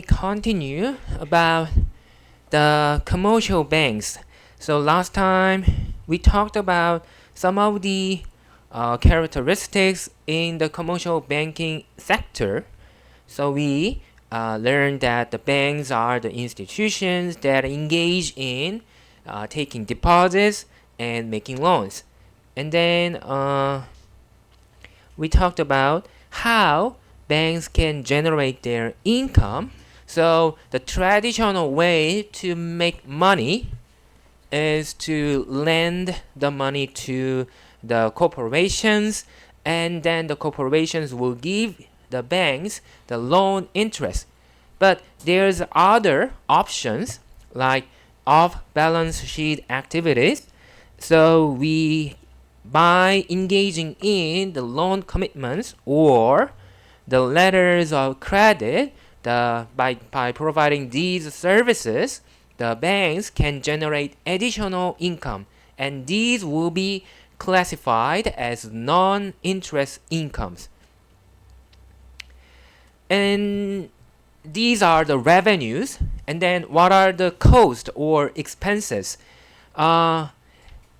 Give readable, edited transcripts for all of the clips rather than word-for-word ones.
me continue about the commercial banks. So last time we talked about some of the characteristics in the commercial banking sector. So we learned that the banks are the institutions that engage in taking deposits and making loans. And then we talked about how banks can generate their income. So the traditional way to make money is to lend the money to the corporations, and then the corporations will give the banks the loan interest. But there's other options like off-balance sheet activities. So we, by engaging in the loan commitments or the letters of credit, by providing these services, the banks can generate additional income, and these will be classified as non-interest incomes. And these are the revenues. And then what are the costs or expenses?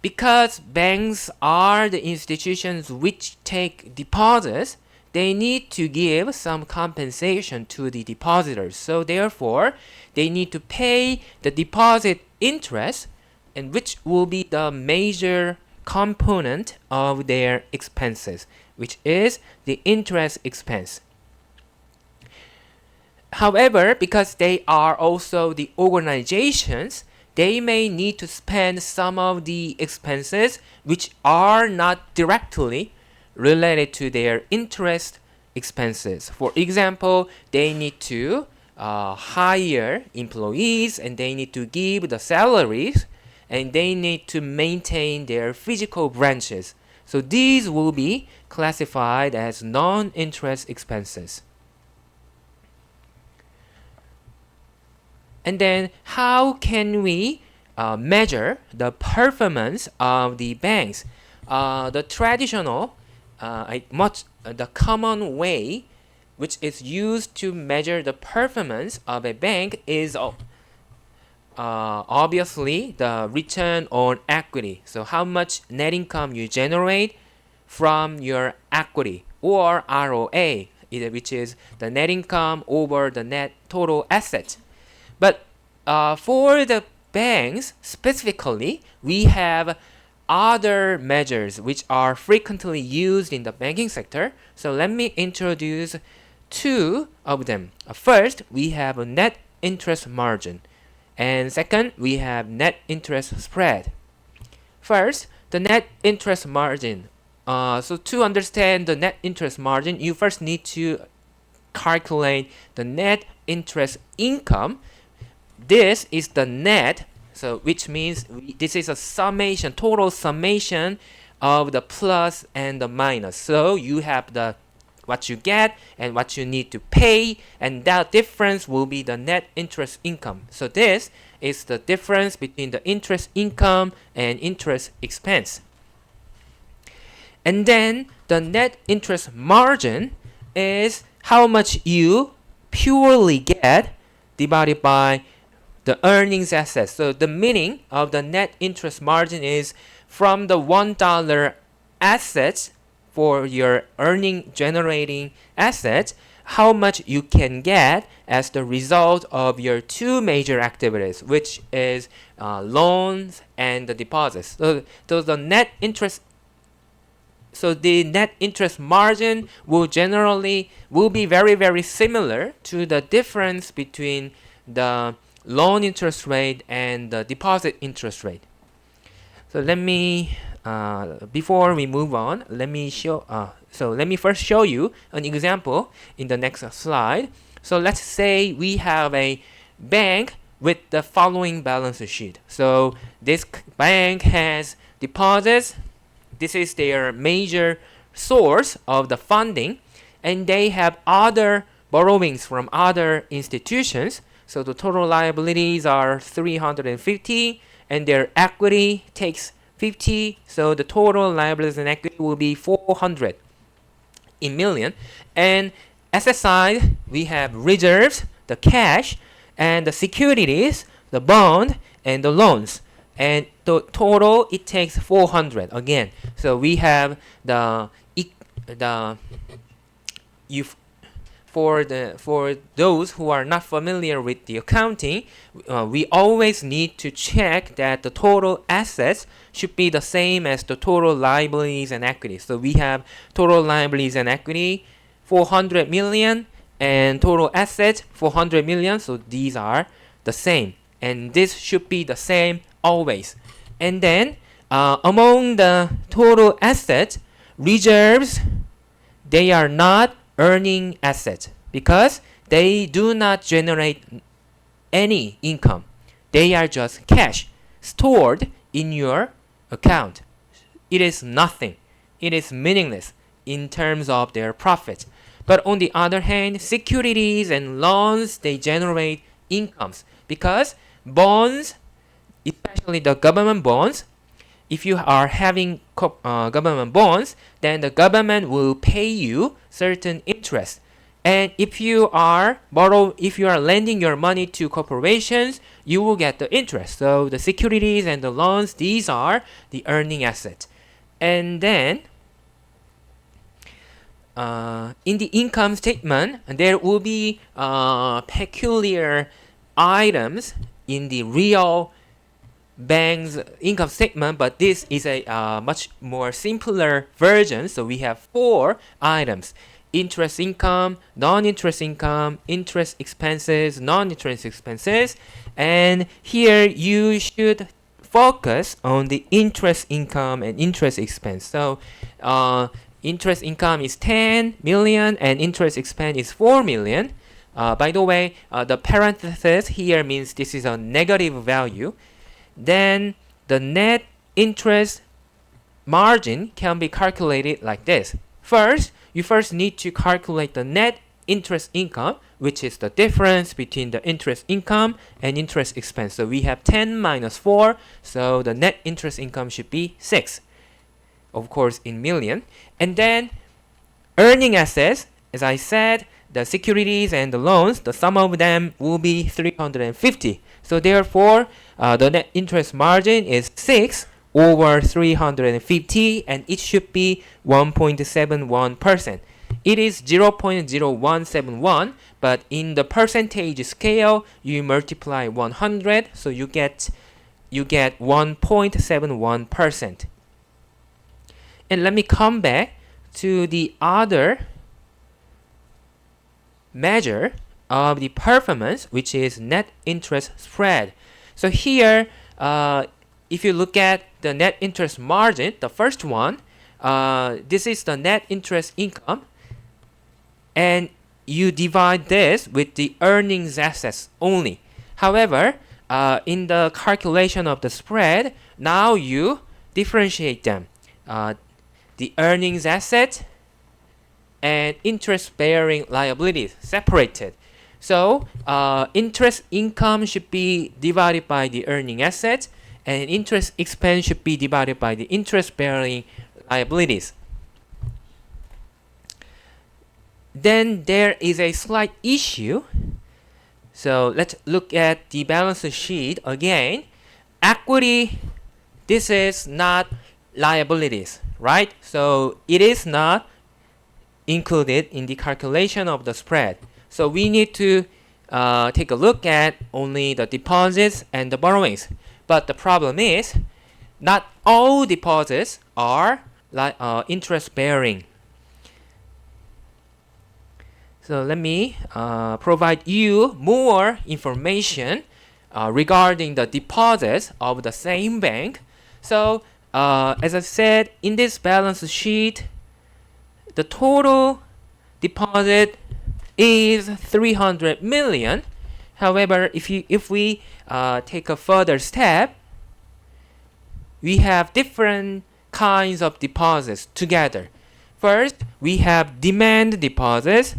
Because banks are the institutions which take deposits, they need to give some compensation to the depositors. So therefore, they need to pay the deposit interest, and which will be the major component of their expenses, which is the interest expense. However, because they are also the organizations, they may need to spend some of the expenses which are not directly related to their interest expenses. For example, they need to hire employees, and they need to give the salaries, and they need to maintain their physical branches. So these will be classified as non-interest expenses. And then how can we measure the performance of the banks? The traditional, the common way which is used to measure the performance of a bank is obviously the return on equity. So how much net income you generate from your equity, or ROA, which is the net income over the net total assets. But for the banks specifically, we have other measures which are frequently used in the banking sector. So let me introduce two of them. First, we have a net interest margin. And second, we have net interest spread. First, the net interest margin. So to understand the net interest margin, you first need to calculate the net interest income. This is the net, so which means this is a summation, total summation of the plus and the minus. So you have the what you get and what you need to pay, and that difference will be the net interest income. So this is the difference between the interest income and interest expense. And then the net interest margin is how much you purely get divided by the earnings assets. So the meaning of the net interest margin is from the $1 assets for your earning generating assets, how much you can get as the result of your two major activities, which is loans and the deposits. So the net interest. So the net interest margin will be very, very similar to the difference between the loan interest rate and the deposit interest rate. So let me, before we move on, let me first show you an example in the next slide. So let's say we have a bank with the following balance sheet. So this bank has deposits. This is their major source of the funding, and they have other borrowings from other institutions. So the total liabilities are 350, and their equity takes 50. So the total liabilities and equity will be 400 in million. And asset side, we have reserves. the cash, and the securities, the bond, and the loans. And the total, it takes 400 again. So we have the if for those who are not familiar with the accounting, we always need to check that the total assets should be the same as the total liabilities and equity. So we have total liabilities and equity 400 million and total assets 400 million. So these are the same, and this should be the same always. And then among the total assets, reserves, they are not earning assets because they do not generate any income. They are just cash stored in your account. It is nothing. It is meaningless in terms of their profit. But on the other hand, securities and loans, they generate incomes because bonds, especially the government bonds, if you are having government bonds, then the government will pay you certain interest. And if you are lending your money to corporations, you will get the interest. So the securities and the loans, these are the earning assets. And then in the income statement, there will be peculiar items in the real bank's income statement, but this is a much more simpler version. So we have 4 items: interest income, non-interest income, interest expenses, non-interest expenses. And here you should focus on the interest income and interest expense. So interest income is 10 million and interest expense is 4 million. By the way, the parenthesis here means this is a negative value. Then the net interest margin can be calculated like this. You first need to calculate the net interest income, which is the difference between the interest income and interest expense. So we have 10 minus 4, so the net interest income should be 6, of course in million. And then earning assets, as I said, the securities and the loans, the sum of them will be 350. So therefore, the net interest margin is 6 over 350, and it should be 1.71%. It is 0.0171, but in the percentage scale, you multiply 100, so you get 1.71%. And let me come back to the other measure of the performance, which is net interest spread. So here, if you look at the net interest margin, the first one, this is the net interest income, and you divide this with the earnings assets only. However, in the calculation of the spread, now you differentiate them. The earnings asset and interest-bearing liabilities separated. So interest income should be divided by the earning assets, and interest expense should be divided by the interest-bearing liabilities. Then there is a slight issue. So let's look at the balance sheet again. Equity, this is not liabilities, right? So it is not included in the calculation of the spread. So we need to take a look at only the deposits and the borrowings. But the problem is, not all deposits are interest-bearing. So let me provide you more information regarding the deposits of the same bank. So as I said, in this balance sheet, the total deposit is 300 million. However, if we take a further step, we have different kinds of deposits together. First, we have demand deposits,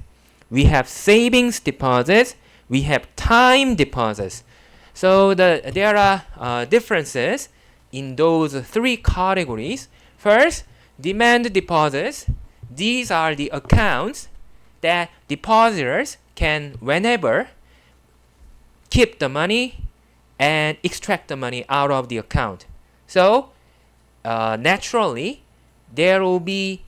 we have savings deposits, we have time deposits. So there are differences in those 3 categories. First, demand deposits. These are the accounts that depositors can, whenever keep the money and extract the money out of the account. So naturally, there will be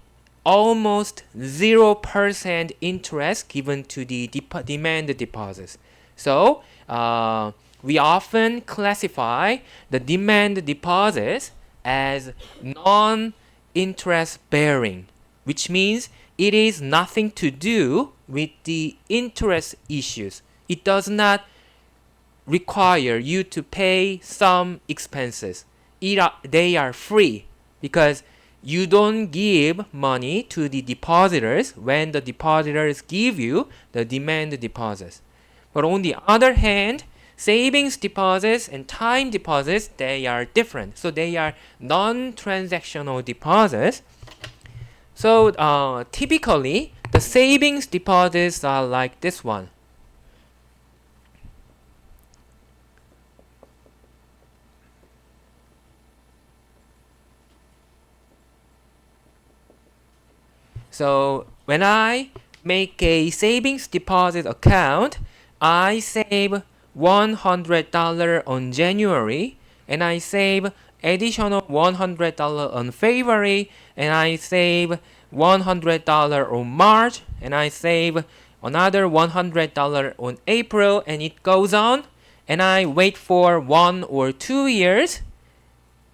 almost 0% interest given to the demand deposits. So we often classify the demand deposits as non-interest bearing, which means it is nothing to do with the interest issues. It does not require you to pay some expenses. They are free because you don't give money to the depositors when the depositors give you the demand deposits. But on the other hand, savings deposits and time deposits, they are different. So they are non-transactional deposits. So typically, the savings deposits are like this one. So when I make a savings deposit account, I save $100 on January, and I save additional $100 on February, and I save $100 on March, and I save another $100 on April, and it goes on, and I wait for 1 or 2 years,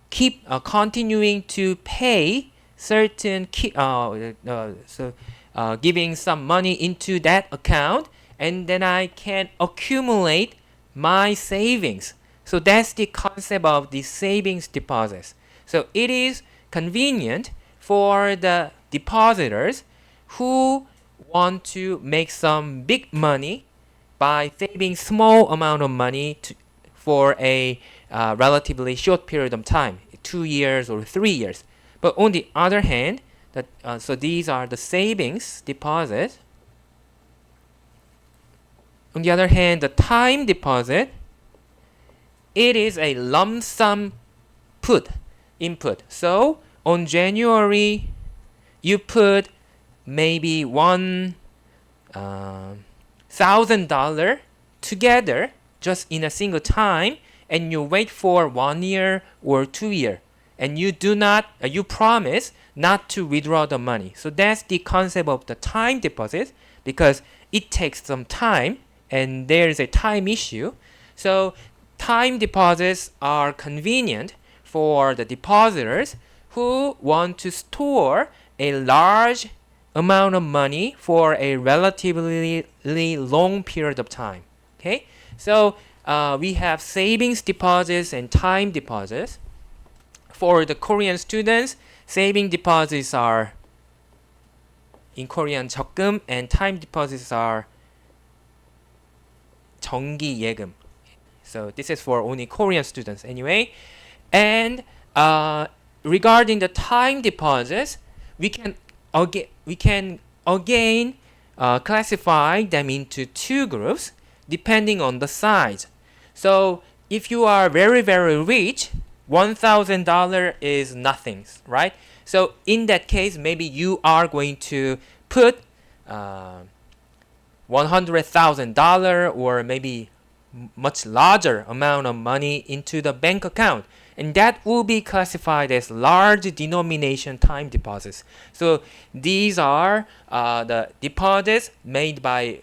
keep continuing to pay certain giving some money into that account, and then I can accumulate my savings. So that's the concept of the savings deposits. So it is convenient for the depositors who want to make some big money by saving small amount of money for a relatively short period of time, 2 years or 3 years. But on the other hand, so these are the savings deposits. On the other hand, the time deposit, it is a lump sum input. So on January, you put maybe $1,000 together just in a single time, and you wait for 1 year or 2 years. And you promise not to withdraw the money. So that's the concept of the time deposit, because it takes some time and there is a time issue. So time deposits are convenient for the depositors who want to store a large amount of money for a relatively long period of time. Okay, so we have savings deposits and time deposits. For the Korean students, saving deposits are in Korean 적금, and time deposits are 정기예금. So this is for only Korean students anyway. And regarding the time deposits, we can again classify them into two groups depending on the size. So if you are very, very rich, $1,000 is nothing, right? So in that case, maybe you are going to put $100,000 or maybe much larger amount of money into the bank account, and that will be classified as large denomination time deposits. So these are the deposits made by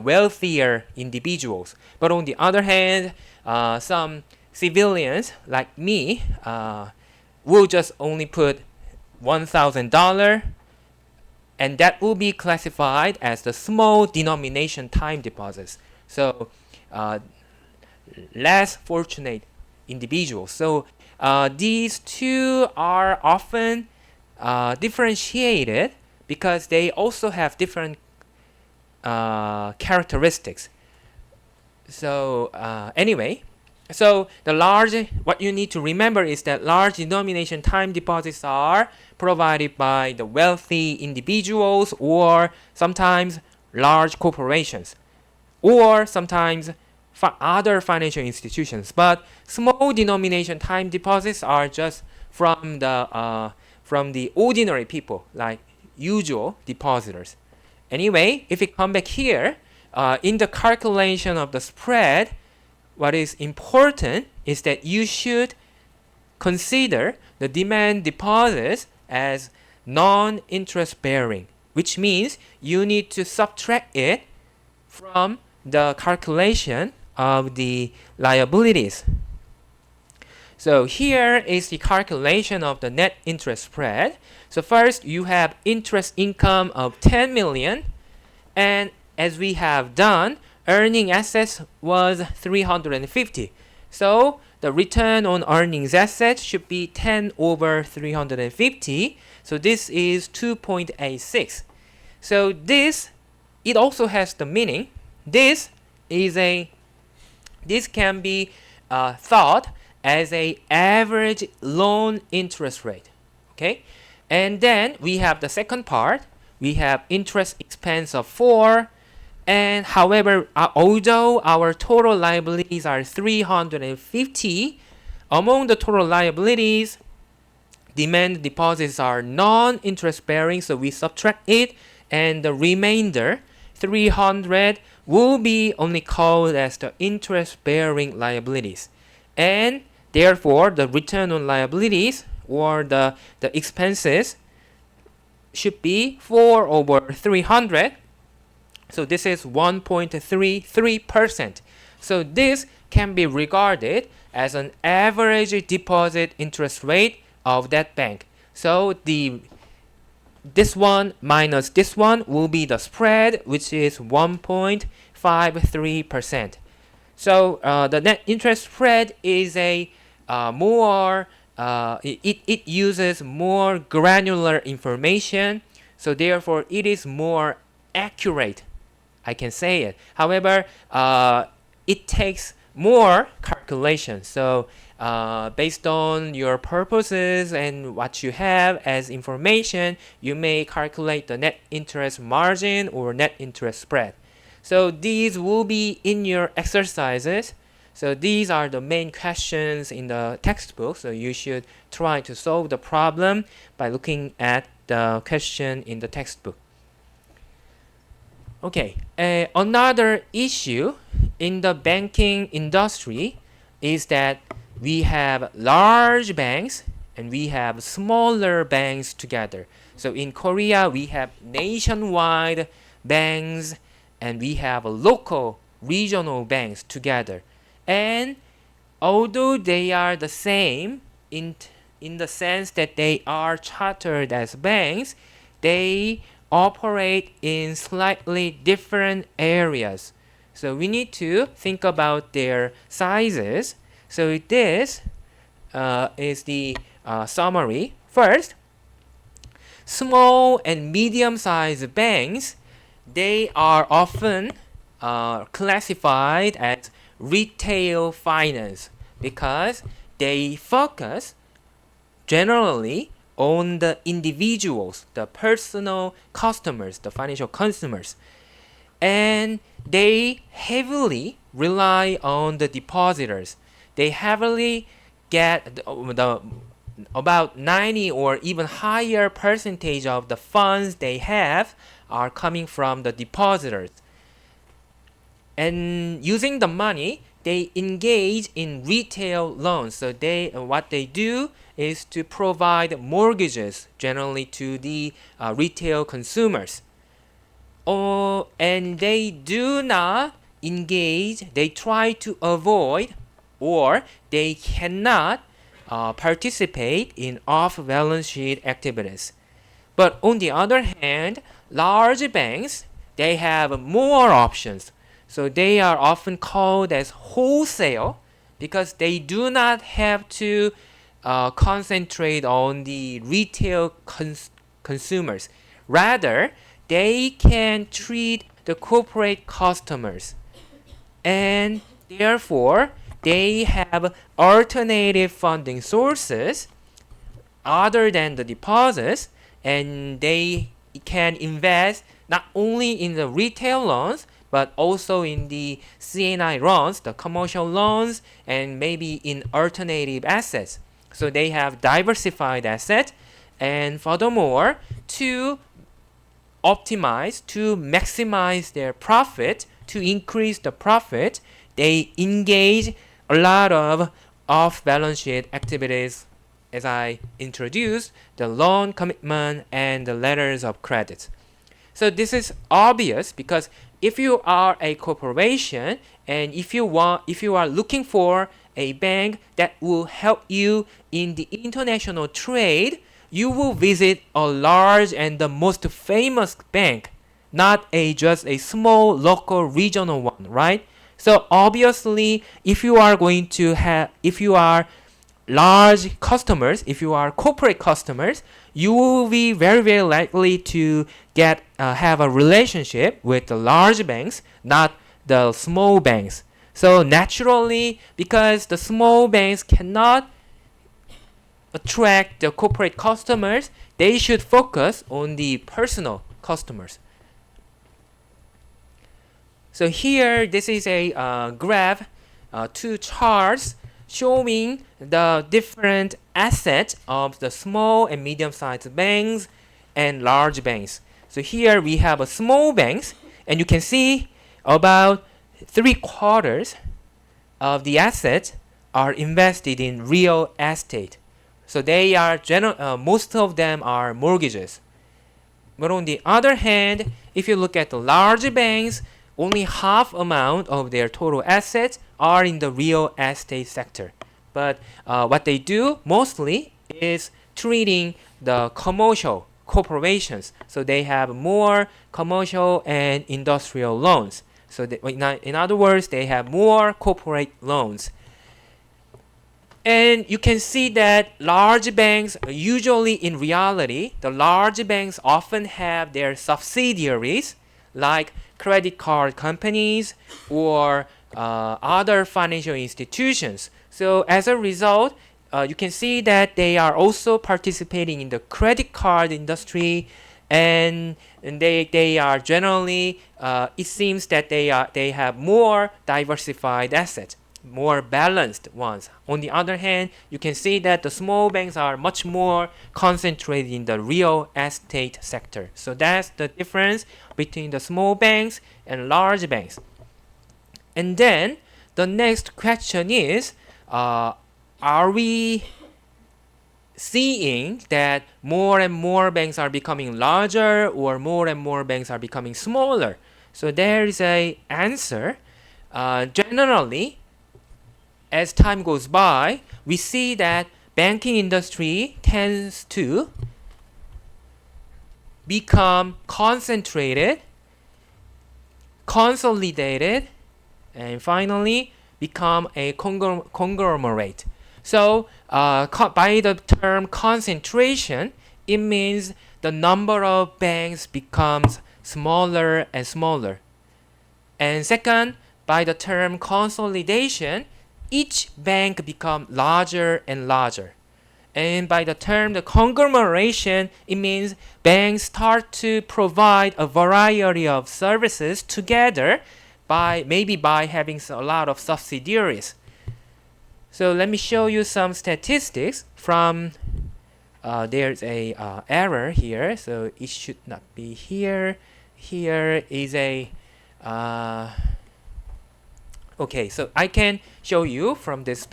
wealthier individuals. But on the other hand, some civilians like me will just only put $1,000, and that will be classified as the small denomination time deposits. So less fortunate individuals. So these two are often differentiated because they also have different characteristics. So anyway, so what you need to remember is that large denomination time deposits are provided by the wealthy individuals, or sometimes large corporations, or sometimes other financial institutions. But small denomination time deposits are just from the ordinary people, like usual depositors. Anyway, if we come back here, in the calculation of the spread, what is important is that you should consider the demand deposits as non-interest bearing, which means you need to subtract it from the calculation of the liabilities. So here is the calculation of the net interest spread. So first you have interest income of 10 million, and as we have done, earning assets was 350. So the return on earnings assets should be 10 over 350. So this is 2.86. So this, it also has the meaning. This can be thought as a average loan interest rate. Okay, and then we have the second part. We have interest expense of 4, and however, although our total liabilities are 350, among the total liabilities, demand deposits are non-interest bearing, so we subtract it, and the remainder 300 will be only called as the interest bearing liabilities, and therefore the return on liabilities or the expenses should be 4 over 300. So this is 1.33%. So this can be regarded as an average deposit interest rate of that bank. So this one minus this one will be the spread, which is 1.53%. So the net interest spread is a it uses more granular information, so therefore it is more accurate, I can say it. However, it takes more calculation. So based on your purposes and what you have as information, you may calculate the net interest margin or net interest spread. So these will be in your exercises. So these are the main questions in the textbook. So you should try to solve the problem by looking at the question in the textbook. Okay, another issue in the banking industry is that we have large banks and we have smaller banks together. So in Korea, we have nationwide banks and we have local regional banks together. And although they are the same in the sense that they are chartered as banks, they operate in slightly different areas. So we need to think about their sizes. So this is the summary. First, small and medium-sized banks, they are often classified as retail finance because they focus generally on the individuals, the personal customers, the financial consumers, and they heavily rely on the depositors. They heavily get about 90 or even higher percentage of the funds they have are coming from the depositors. And using the money, they engage in retail loans. So what they do is to provide mortgages generally to the retail consumers. And they do not engage, they try to avoid, or they cannot participate in off-balance sheet activities. But on the other hand, large banks, they have more options. So they are often called as wholesale because they do not have to concentrate on the retail consumers. Rather, they can treat the corporate customers. And therefore, they have alternative funding sources other than the deposits, and they can invest not only in the retail loans but also in the C&I loans, the commercial loans, and maybe in alternative assets. So they have diversified assets, and furthermore, to optimize, to maximize their profit, to increase the profit, they engage a lot of off-balance sheet activities, as I introduced, the loan commitment and the letters of credit. So this is obvious because if you are a corporation and if you are looking for a bank that will help you in the international trade, you will visit a large and the most famous bank, not just a small local regional one, right? So obviously, if you are large customers, if you are corporate customers, you will be very, very likely to have a relationship with the large banks, not the small banks. So naturally, because the small banks cannot attract the corporate customers, they should focus on the personal customers. So here, this is a graph, two charts showing the different assets of the small and medium-sized banks and large banks. So here we have a small banks, and you can see about 3/4 of the assets are invested in real estate. So they are most of them are mortgages. But on the other hand, if you look at the large banks, only half amount of their total assets are in the real estate sector. But what they do mostly is treating the commercial corporations. So they have more commercial and industrial loans. So in other words, they have more corporate loans. And you can see that large banks, usually in reality, the large banks often have their subsidiaries like credit card companies or other financial institutions. So as a result, you can see that they are also participating in the credit card industry, and they are generally, it seems that they have more diversified assets, more balanced ones. On the other hand, you can see that the small banks are much more concentrated in the real estate sector. So that's the difference between the small banks and large banks. And then the next question is, are we seeing that more and more banks are becoming larger or more and more banks are becoming smaller? So there is a answer. Generally, as time goes by, we see that banking industry tends to become concentrated, consolidated, and finally become a conglomerate. So by the term concentration, it means the number of banks becomes smaller and smaller. And second, by the term consolidation, each bank becomes larger and larger. And by the term the conglomeration, it means banks start to provide a variety of services together maybe by having a lot of subsidiaries. So let me show you some statistics from there's a error here, so it should not be here. Here is a okay, so I can show you from this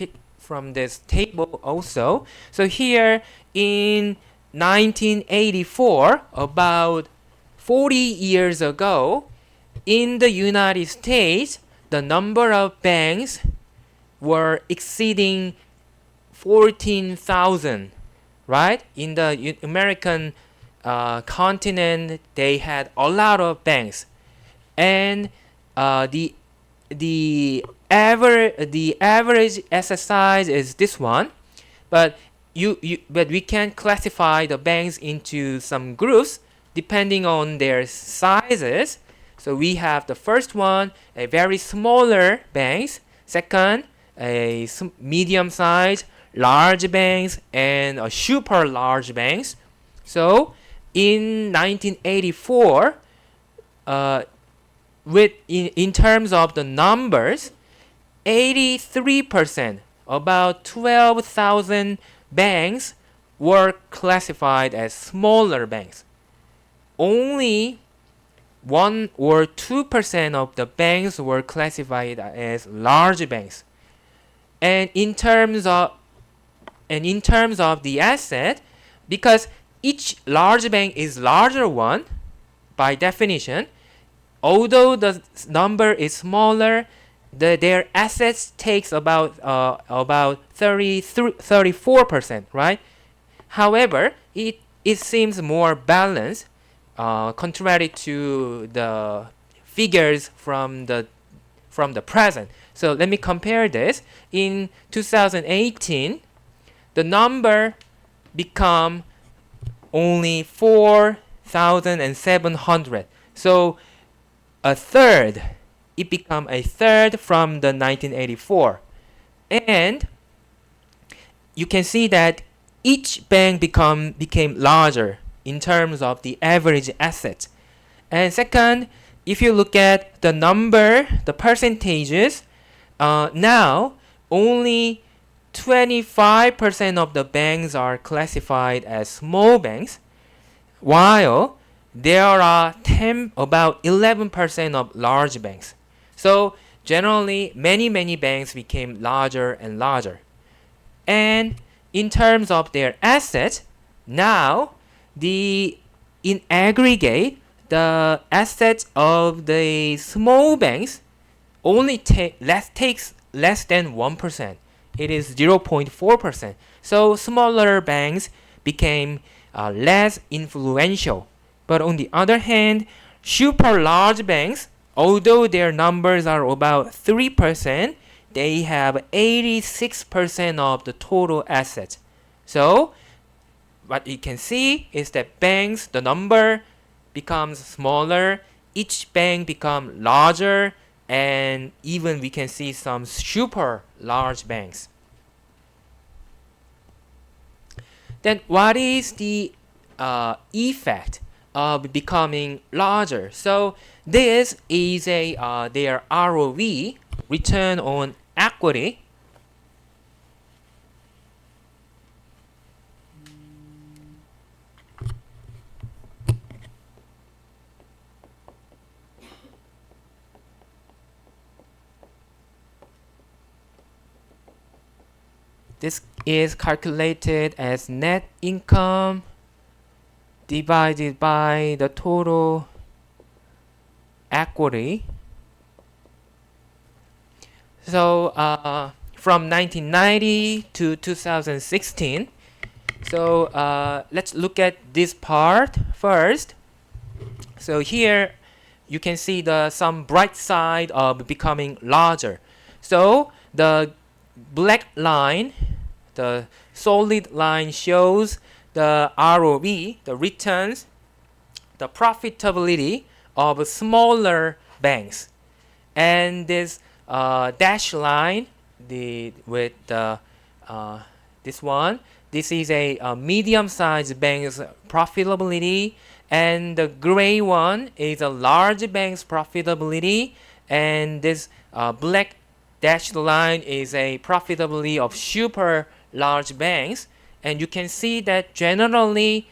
table also. So here in 1984, about 40 years ago, in the United States, the number of banks were exceeding 14,000, right? In the American continent, they had a lot of banks, and the average asset size is this one, but we can classify the banks into some groups depending on their sizes. So we have the first one, a very smaller banks. Second, a medium size, large banks, and a super large banks. So in 1984, in terms of the numbers, 83%, about 12,000 banks were classified as smaller banks. Only 1 or 2% of the banks were classified as large banks. And in terms of the asset, because each large bank is larger one by definition, although the number is smaller, their assets takes about 34%, right? However, it seems more balanced, contrary to the figures from the present. So let me compare this. In 2018, the number become only 4,700. So a third. It became a third from the 1984. And you can see that each bank became larger in terms of the average assets. And second, if you look at the number, the percentages, now only 25% of the banks are classified as small banks, while there are about 11% of large banks. So generally, many banks became larger and larger. And in terms of their assets, now in aggregate, the assets of the small banks only takes less than 1%. It is 0.4%. So smaller banks became less influential. But on the other hand, super large banks, although their numbers are about 3%, they have 86% of the total assets. So what you can see is that banks, the number becomes smaller, each bank becomes larger, and even we can see some super large banks. Then what is the effect of becoming larger? So this is their ROE, return on equity. This is calculated as net income divided by the total equity. So from 1990 to 2016. So let's look at this part first. So here you can see some bright side of becoming larger. So the black line, the solid line, shows the ROE, the returns, the profitability of smaller banks. And this dashed line, with this one, this is a medium-sized bank's profitability, and the gray one is a large bank's profitability, and this black dashed line is a profitability of super large banks. And you can see that generally,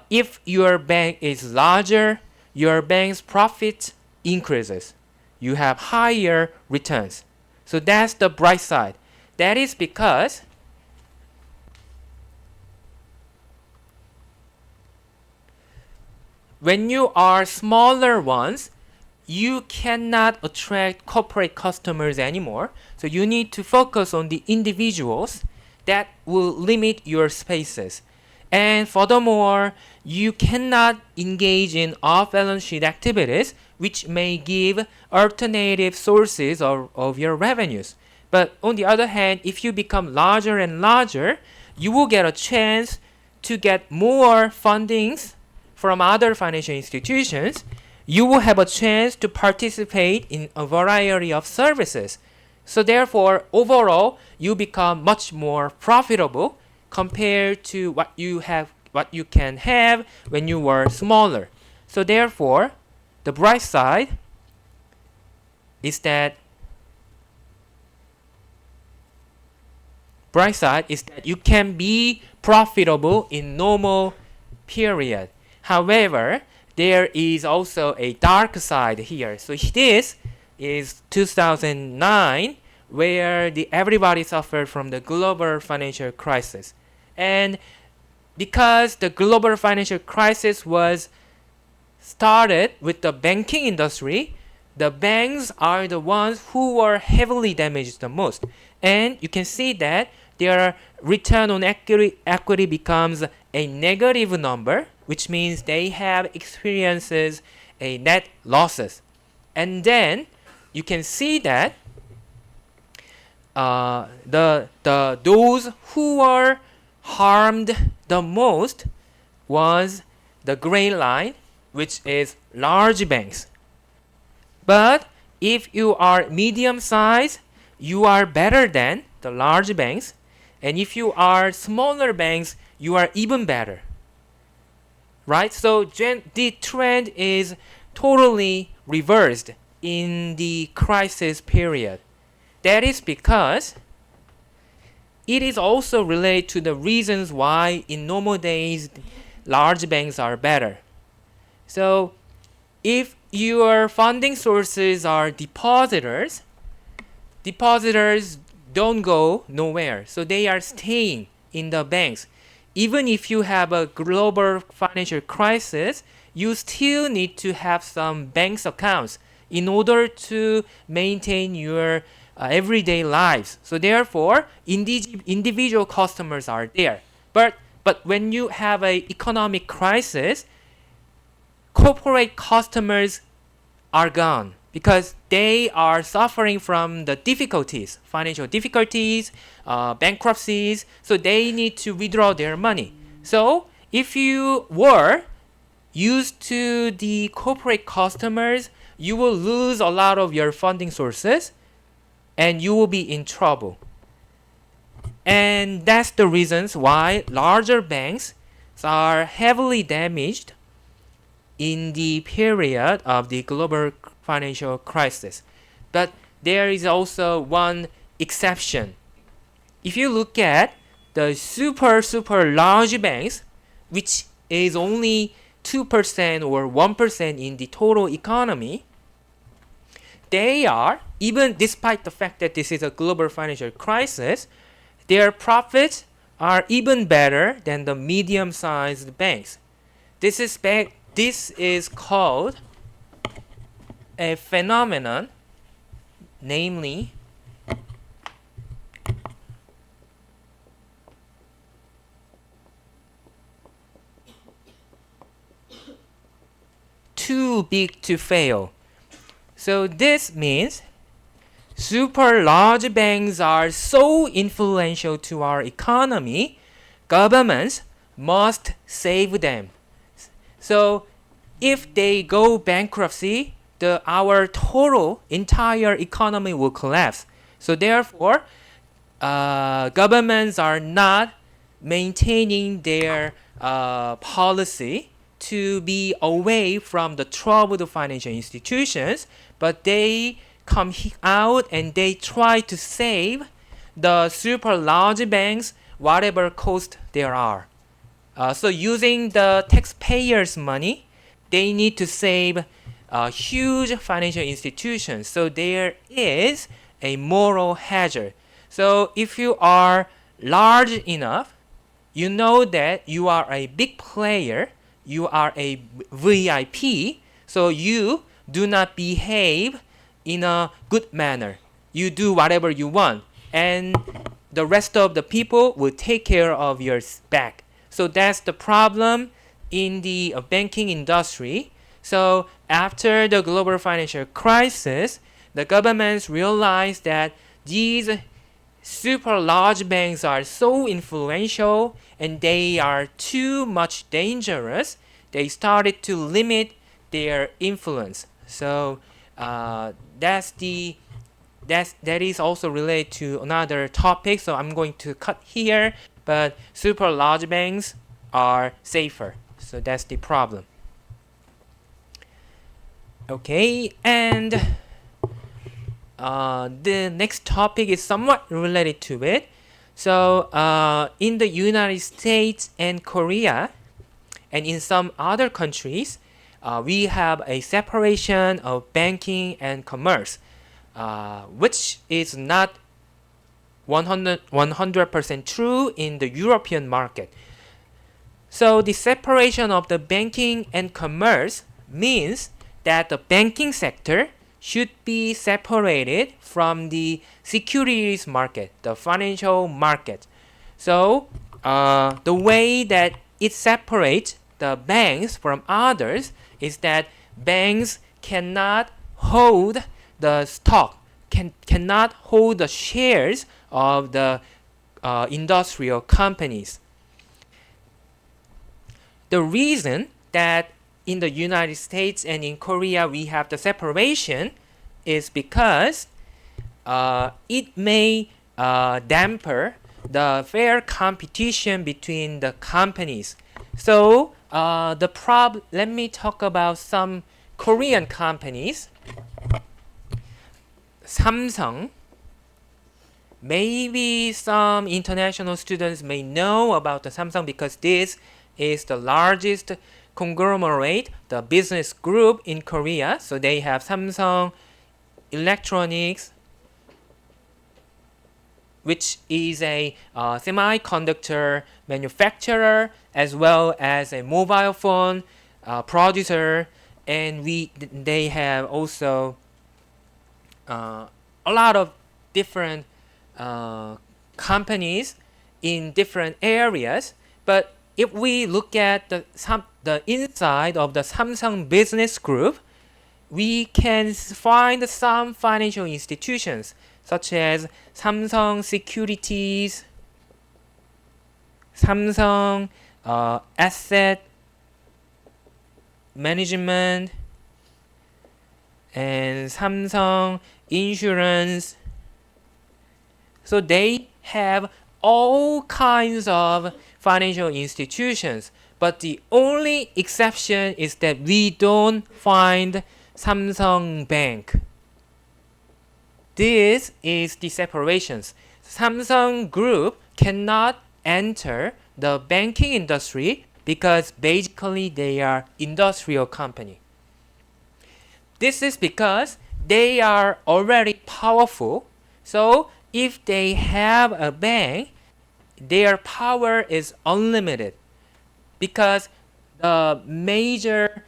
if your bank is larger, your bank's profit increases. You have higher returns. So that's the bright side. That is because when you are smaller ones, you cannot attract corporate customers anymore. So you need to focus on the individuals. That will limit your spaces. And furthermore, you cannot engage in off-balance sheet activities, which may give alternative sources of your revenues. But on the other hand, if you become larger and larger, you will get a chance to get more fundings from other financial institutions. You will have a chance to participate in a variety of services. So therefore, overall, you become much more profitable compared to what you can have when you were smaller. So therefore, the bright side is that you can be profitable in normal period. However, there is also a dark side here. So this is 2009, where everybody suffered from the global financial crisis. And because the global financial crisis was started with the banking industry, the banks are the ones who were heavily damaged the most. And you can see that their return on equity becomes a negative number, which means they have experiences a net losses. And then you can see that those who were harmed the most was the gray line, which is large banks. But if you are medium size, you are better than the large banks. And if you are smaller banks, you are even better. Right? So the trend is totally reversed in the crisis period. That is because it is also related to the reasons why in normal days large banks are better. So if your funding sources are depositors don't go nowhere. So they are staying in the banks. Even if you have a global financial crisis, you still need to have some banks accounts in order to maintain your everyday lives. So therefore, individual customers are there. But when you have an economic crisis, corporate customers are gone because they are suffering from the difficulties, financial difficulties, bankruptcies, so they need to withdraw their money. So if you were used to the corporate customers, you will lose a lot of your funding sources and you will be in trouble. And that's the reasons why larger banks are heavily damaged in the period of the global financial crisis. But there is also one exception. If you look at the super large banks, which is only 2% or 1% in the total economy, they are, even despite the fact that this is a global financial crisis, their profits are even better than the medium-sized banks. This is called a phenomenon, namely too big to fail. So this means super large banks are so influential to our economy, governments must save them. So if they go bankruptcy, our total entire economy will collapse. So therefore, governments are not maintaining their policy to be away from the troubled financial institutions, but they come out and they try to save the super large banks whatever cost there are. So using the taxpayers' money, they need to save huge financial institutions. So there is a moral hazard. So if you are large enough, you know that you are a big player, you are a VIP, so you do not behave in a good manner. You do whatever you want, and the rest of the people will take care of your back. So that's the problem in the banking industry. So after the global financial crisis, the governments realized that these super large banks are so influential and they are too much dangerous. They started to limit their influence. So that is also related to another topic. So I'm going to cut here. But super large banks are safer. So that's the problem. Okay, and the next topic is somewhat related to it. So in the United States and Korea, and in some other countries, we have a separation of banking and commerce, which is not 100% true in the European market. So the separation of the banking and commerce means that the banking sector should be separated from the securities market, the financial market. So the way that it separates the banks from others is that banks cannot hold the stock, cannot hold the shares of the industrial companies. The reason that in the United States and in Korea we have the separation is because it may damper the fair competition between the companies. So let me talk about some Korean companies. Samsung. Maybe some international students may know about the Samsung because this is the largest conglomerate, the business group in Korea. So they have Samsung Electronics, which is a semiconductor manufacturer as well as a mobile phone producer, and they have also a lot of different companies in different areas. But if we look at the inside of the Samsung Business Group, we can find some financial institutions such as Samsung Securities, Samsung Asset Management, and Samsung Insurance. So they have all kinds of financial institutions, but the only exception is that we don't find Samsung Bank. This is the separations. Samsung Group cannot enter the banking industry because basically they are industrial company. This is because they are already powerful. So if they have a bank, their power is unlimited, because the major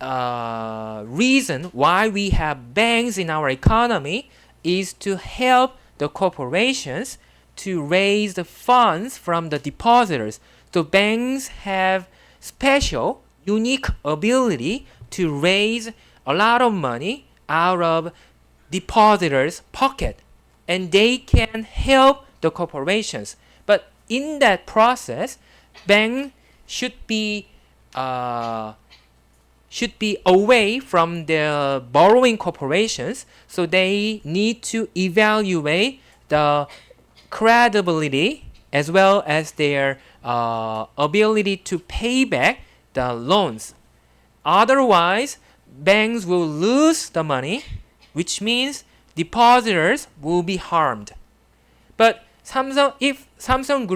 reason why we have banks in our economy is to help the corporations to raise the funds from the depositors. So banks have special, unique ability to raise a lot of money out of depositors' pocket, and they can help the corporations. But in that process, banks should be away from the borrowing corporations, so they need to evaluate the credibility as well as their ability to pay back the loans. Otherwise, banks will lose the money, which means depositors will be harmed. But if Samsung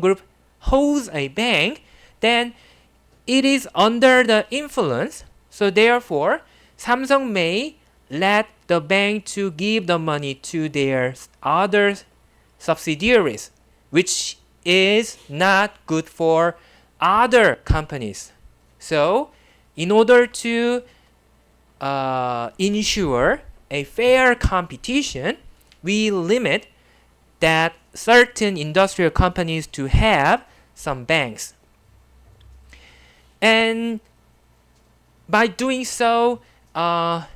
Group holds a bank, then it is under the influence. So therefore, Samsung may let the bank to give the money to their other subsidiaries, which is not good for other companies. So in order to ensure a fair competition, we limit that certain industrial companies to have some banks. And by doing so, so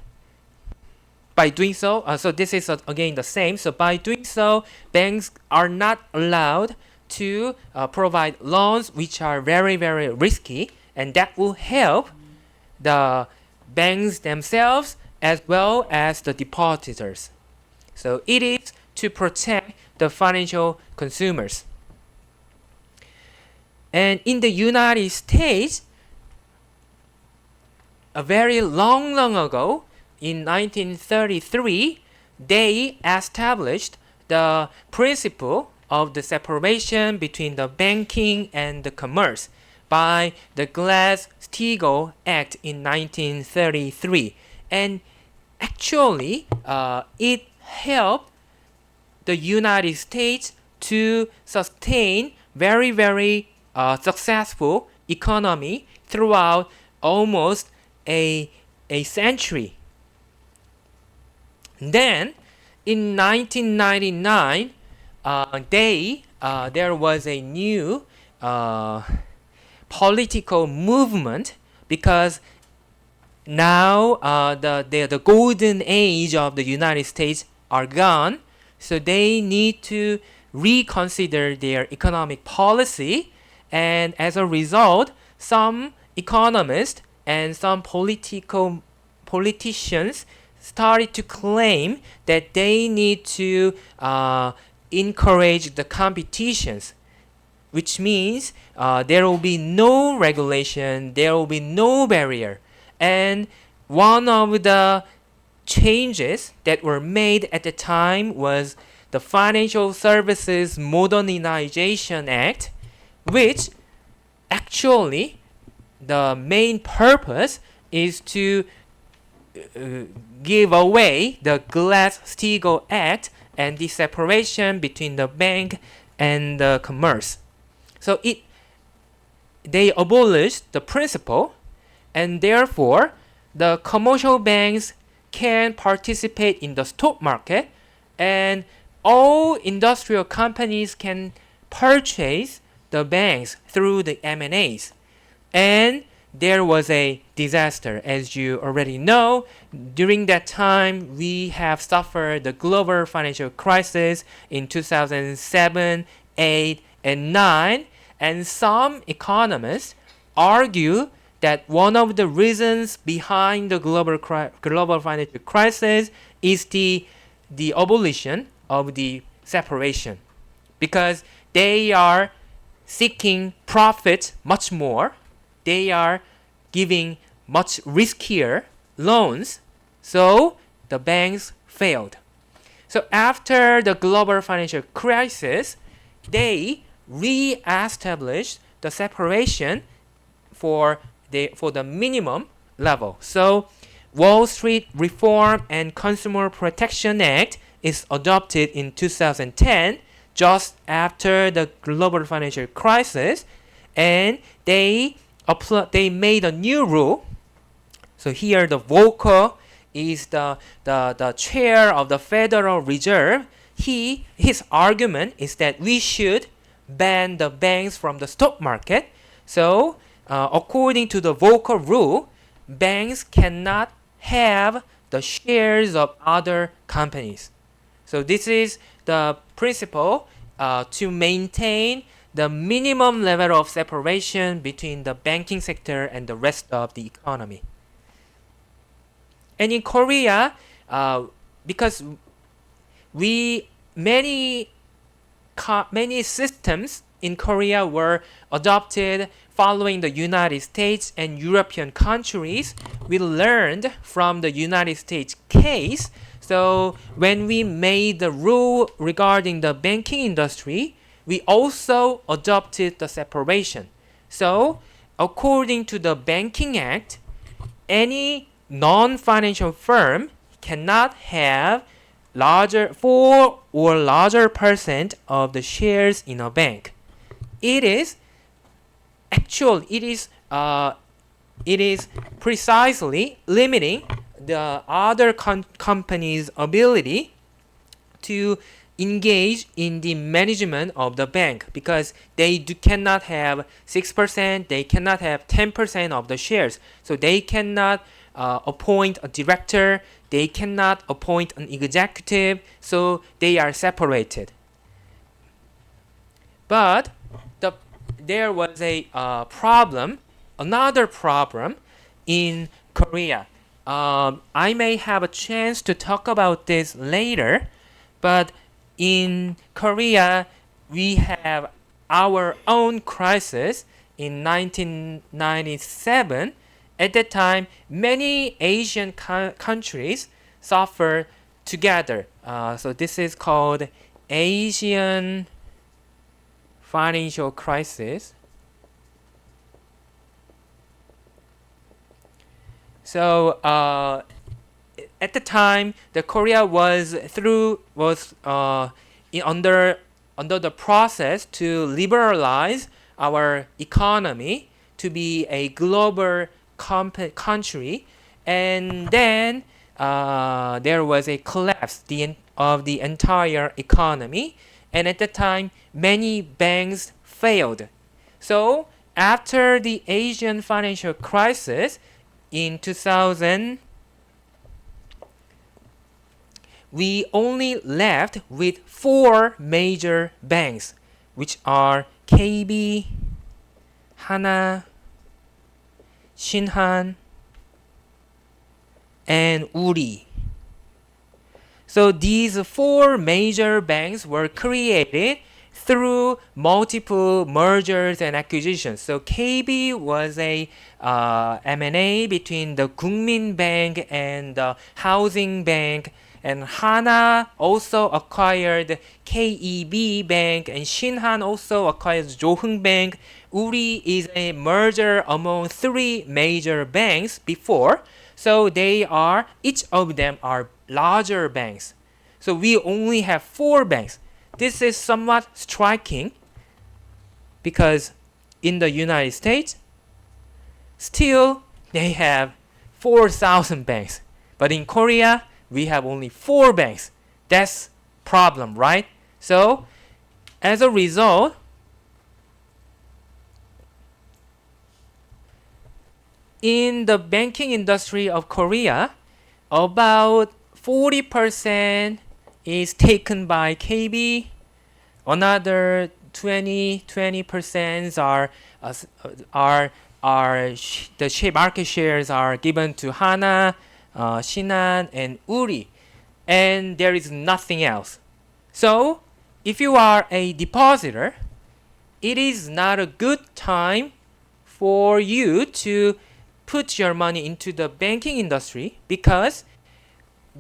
this is again the same. So by doing so, banks are not allowed to provide loans which are very, very risky, and that will help the banks themselves as well as the depositors. So it is to protect the financial consumers. And in the United States, a very long ago, in 1933, they established the principle of the separation between the banking and the commerce, by the Glass-Steagall Act in 1933. And actually, it helped the United States to sustain very successful economy throughout almost a century. Then, in 1999, there was a new political movement because now the golden age of the United States are gone, so they need to reconsider their economic policy, and as a result, some economists and some politicians started to claim that they need to encourage the competitions, which means there will be no regulation, there will be no barrier. And one of the changes that were made at the time was the Financial Services Modernization Act, which actually the main purpose is to give away the Glass-Steagall Act and the separation between the bank and the commerce. So they abolished the principle, and therefore the commercial banks can participate in the stock market, and all industrial companies can purchase the banks through the M&As. And there was a disaster. As you already know, during that time, we have suffered the global financial crisis in 2007, 8, and 9. And some economists argue that one of the reasons behind the global financial crisis is the abolition of the separation, because they are seeking profit much more. They are giving much riskier loans, so the banks failed. So after the global financial crisis, they re-established the separation for the minimum level. So Wall Street Reform and Consumer Protection Act is adopted in 2010, just after the global financial crisis, and they made a new rule. So here the Volcker is the chair of the Federal Reserve. His argument is that we should ban the banks from the stock market. So according to the Volcker rule, banks cannot have the shares of other companies. So this is the principle to maintain the minimum level of separation between the banking sector and the rest of the economy. And in Korea, because many systems in Korea were adopted following the United States and European countries, we learned from the United States case. So when we made the rule regarding the banking industry, we also adopted the separation. So according to the Banking Act, any non-financial firm cannot have 4 or larger percent of the shares in a bank. It is precisely limiting the other companies' ability to engage in the management of the bank, because they cannot have 6%, they cannot have 10% of the shares. So they cannot appoint a director, they cannot appoint an executive, so they are separated. But there was a another problem in Korea. I may have a chance to talk about this later, but in Korea, we have our own crisis in 1997. At that time, many Asian countries suffered together. So this is called Asian financial crisis. So at the time, the Korea was under the process to liberalize our economy to be a global country, and then there was a collapse of the entire economy, and at the time many banks failed. So after the Asian financial crisis in 2000, we only left with 4 major banks, which are KB, Hana, Shinhan, and Uri. So these 4 major banks were created through multiple mergers and acquisitions. So KB was a M&A between the Gungmin Bank and the Housing Bank, and Hana also acquired KEB Bank, and Shinhan also acquired Johung Bank. Uri is a merger among 3 major banks before, so each of them are larger banks. So we only have 4 banks. This is somewhat striking because in the United States, still they have 4,000 banks. But in Korea, we have only 4 banks. That's problem, right? So as a result, in the banking industry of Korea, about 40% is taken by KB. Another 20% the market shares are given to Hana, Shinhan, and Uri, and there is nothing else. So if you are a depositor, it is not a good time for you to put your money into the banking industry because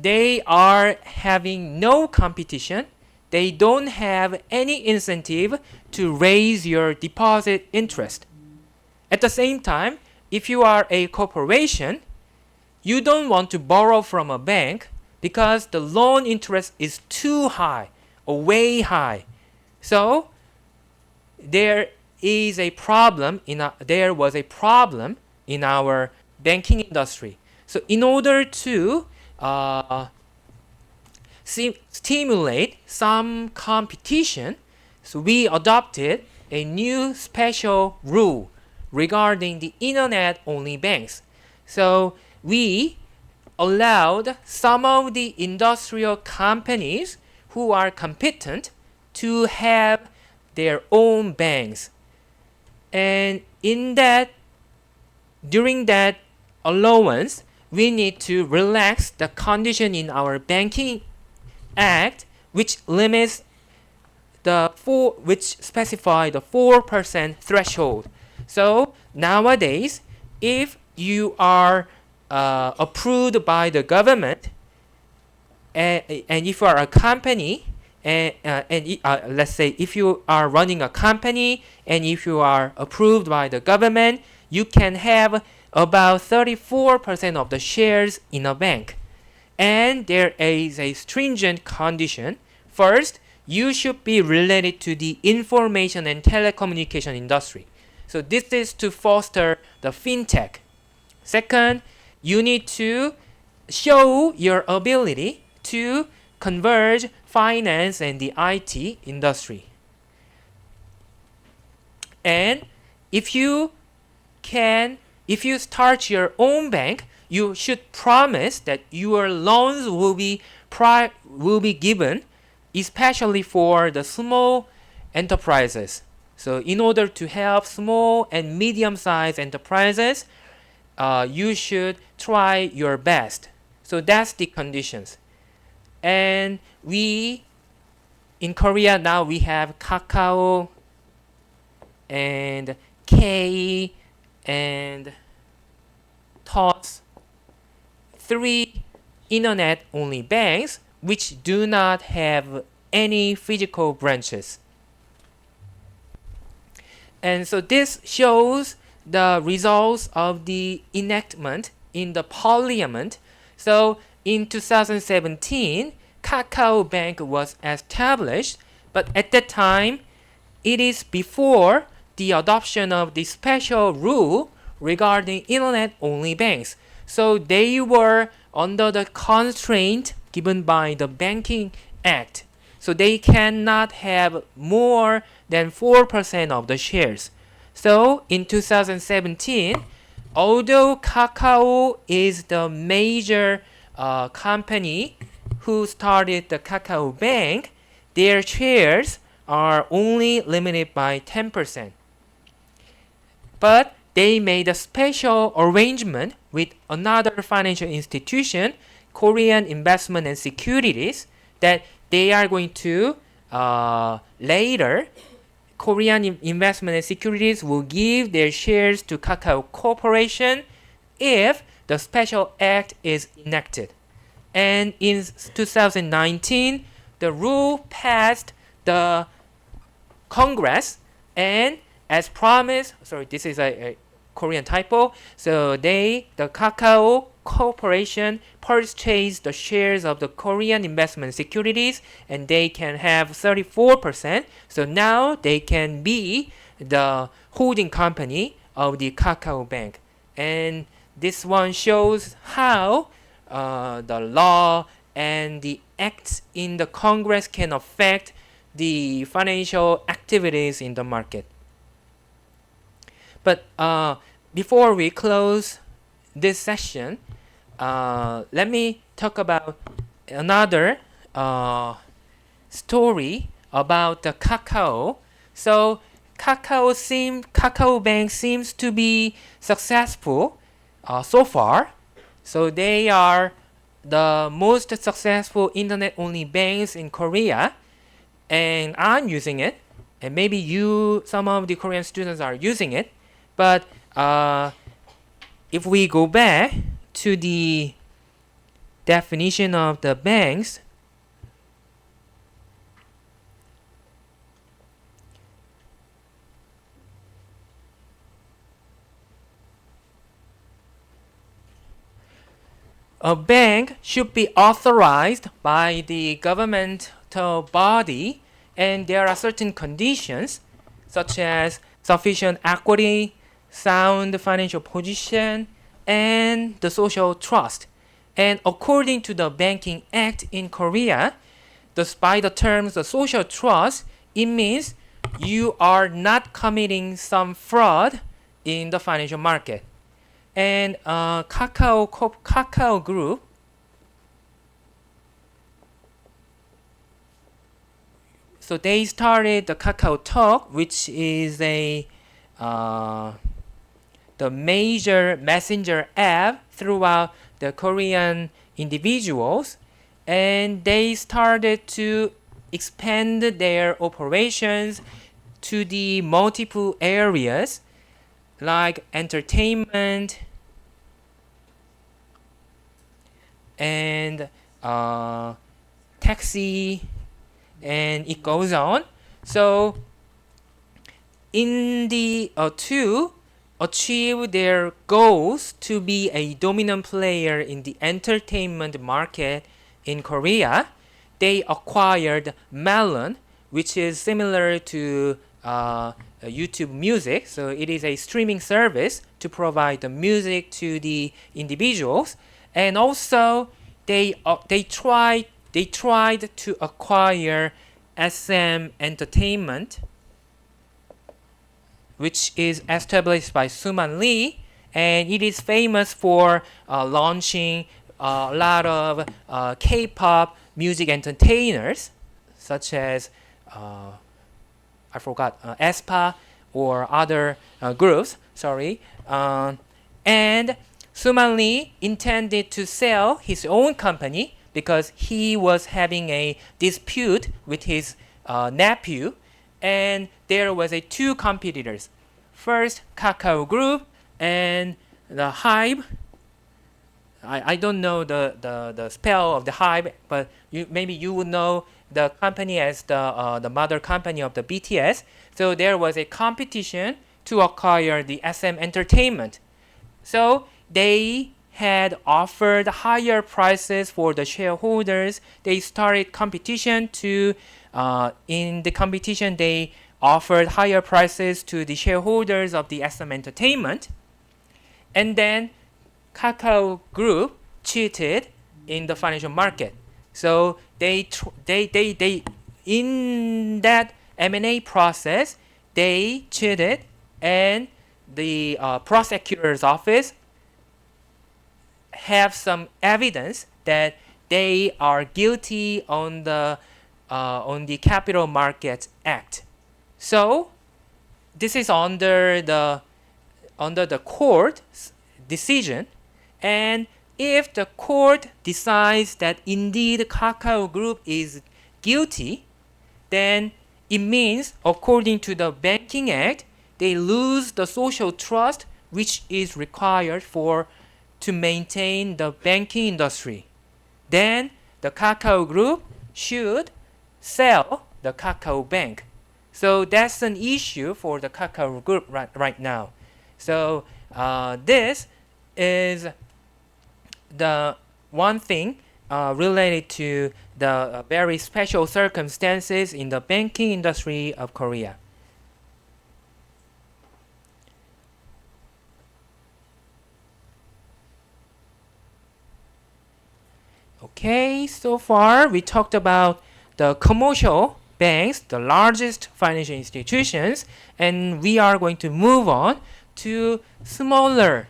they are having no competition. They don't have any incentive to raise your deposit interest. At the same time, if you are a corporation, you don't want to borrow from a bank because the loan interest is too high or way high. So there was a problem in our banking industry. So in order to stimulate some competition, so we adopted a new special rule regarding the internet-only banks. So we allowed some of the industrial companies who are competent to have their own banks. And during that allowance, we need to relax the condition in our banking act, which specify the 4% threshold. So nowadays, if you are approved by the government, and if you are a company, let's say if you are running a company and if you are approved by the government, you can have about 34% of the shares in a bank. And there is a stringent condition. First, you should be related to the information and telecommunication industry. So this is to foster the fintech. Second, you need to show your ability to converge finance and the IT industry. And if you start your own bank, you should promise that your loans will be given, especially for the small enterprises. So in order to help small and medium-sized enterprises, you should try your best. So that's the conditions. And in Korea now we have Kakao and K and TOS, 3 internet-only banks which do not have any physical branches. And so this shows the results of the enactment in the parliament. So in 2017, Kakao Bank was established, but at that time, it is before the adoption of the special rule regarding internet-only banks. So they were under the constraint given by the Banking Act. So they cannot have more than 4% of the shares. So in 2017, although Kakao is the major company who started the Kakao Bank, their shares are only limited by 10%. But they made a special arrangement with another financial institution, Korean Investment and Securities, that they are going to later, Korean Investment and Securities will give their shares to Kakao Corporation if the special act is enacted. And in 2019, the rule passed the Congress, and as promised, sorry, this is a Korean typo. So the Kakao Corporation purchased the shares of the Korean Investment Securities, and they can have 34%. So now they can be the holding company of the Kakao Bank. And this one shows how the law and the acts in the Congress can affect the financial activities in the market. But before we close this session, let me talk about another story about the Kakao. So Kakao Bank seems to be successful so far. So they are the most successful internet-only banks in Korea, and I'm using it, and maybe some of the Korean students are using it. But if we go back to the definition of the banks, a bank should be authorized by the governmental body, and there are certain conditions such as sufficient equity, sound financial position, and the social trust. And according to the Banking Act in Korea, by the terms of social trust, it means you are not committing some fraud in the financial market. And Kakao Group, so they started the Kakao Talk, which is the major messenger app throughout the Korean individuals, and they started to expand their operations to the multiple areas like entertainment and taxi, and it goes on. So in the to achieve their goals to be a dominant player in the entertainment market in Korea, they acquired Melon, which is similar to YouTube Music. So it is a streaming service to provide the music to the individuals, and also they tried to acquire SM Entertainment, which is established by Suman Lee, and it is famous for launching a lot of K-pop music entertainers, such as I forgot aespa or other groups. Sorry, and Suman Lee intended to sell his own company because he was having a dispute with his nephew, and there was two competitors. First, Kakao Group and the Hybe. I don't know the spell of the Hybe, but maybe you would know the company as the mother company of the BTS. So there was a competition to acquire the SM Entertainment. So they had offered higher prices for the shareholders, they started competition to, in the competition, they offered higher prices to the shareholders of the SM Entertainment. And then Kakao Group cheated in the financial market. So they in that M&A process, they cheated, and the prosecutor's office have some evidence that they are guilty on the Capital Markets Act. So this is under the court's decision, and if the court decides that indeed Kakao Group is guilty, then it means, according to the Banking Act, they lose the social trust which is required to maintain the banking industry. Then the Kakao Group should sell the Kakao Bank. So that's an issue for the Kakao Group right now. So this is the one thing related to the very special circumstances in the banking industry of Korea. Okay, so far we talked about the commercial banks, the largest financial institutions, and we are going to move on to smaller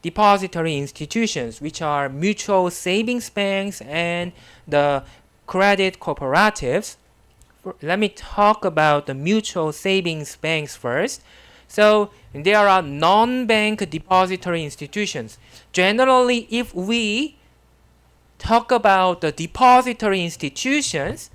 depository institutions, which are mutual savings banks and the credit cooperatives. Let me talk about the mutual savings banks first. So there are non-bank depository institutions. Generally, if we talk about the depository institutions,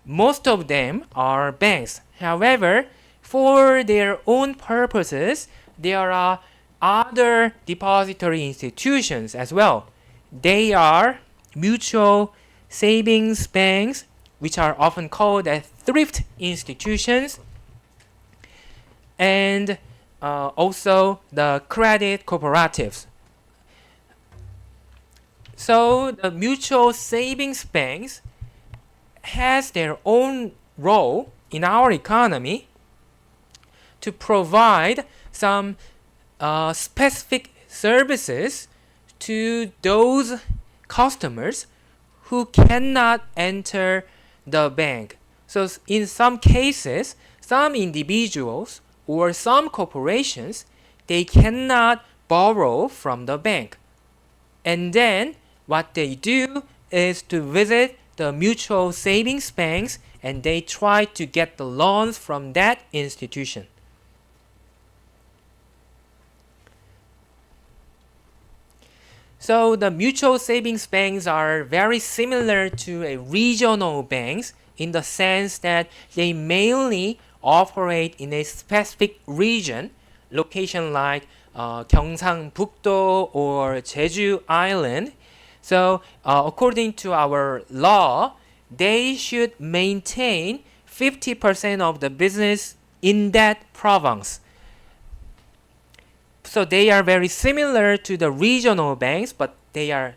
most of them are banks. However, for their own purposes, there are other depository institutions as well. They are mutual savings banks, which are often called as thrift institutions, and also the credit cooperatives. So the mutual savings banks has their own role in our economy to provide some specific services to those customers who cannot enter the bank. So in some cases, some individuals or some corporations, they cannot borrow from the bank. And then what they do is to visit the mutual savings banks, and they try to get the loans from that institution. So the mutual savings banks are very similar to a regional banks in the sense that they mainly operate in a specific region, location like Gyeongsang-Bukdo or Jeju Island. So according to our law, they should maintain 50% of the business in that province. So they are very similar to the regional banks, but they are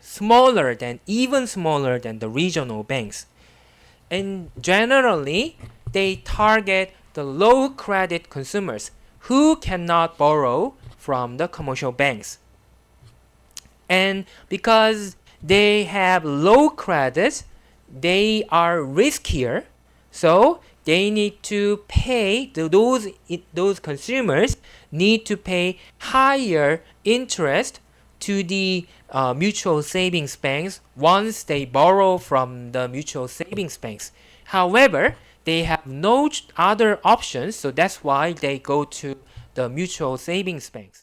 even smaller than the regional banks. And generally, they target the low credit consumers who cannot borrow from the commercial banks. And because they have low credit, they are riskier, so they need to pay, those consumers need to pay higher interest to the mutual savings banks once they borrow from the mutual savings banks. However, they have no other options, so that's why they go to the mutual savings banks.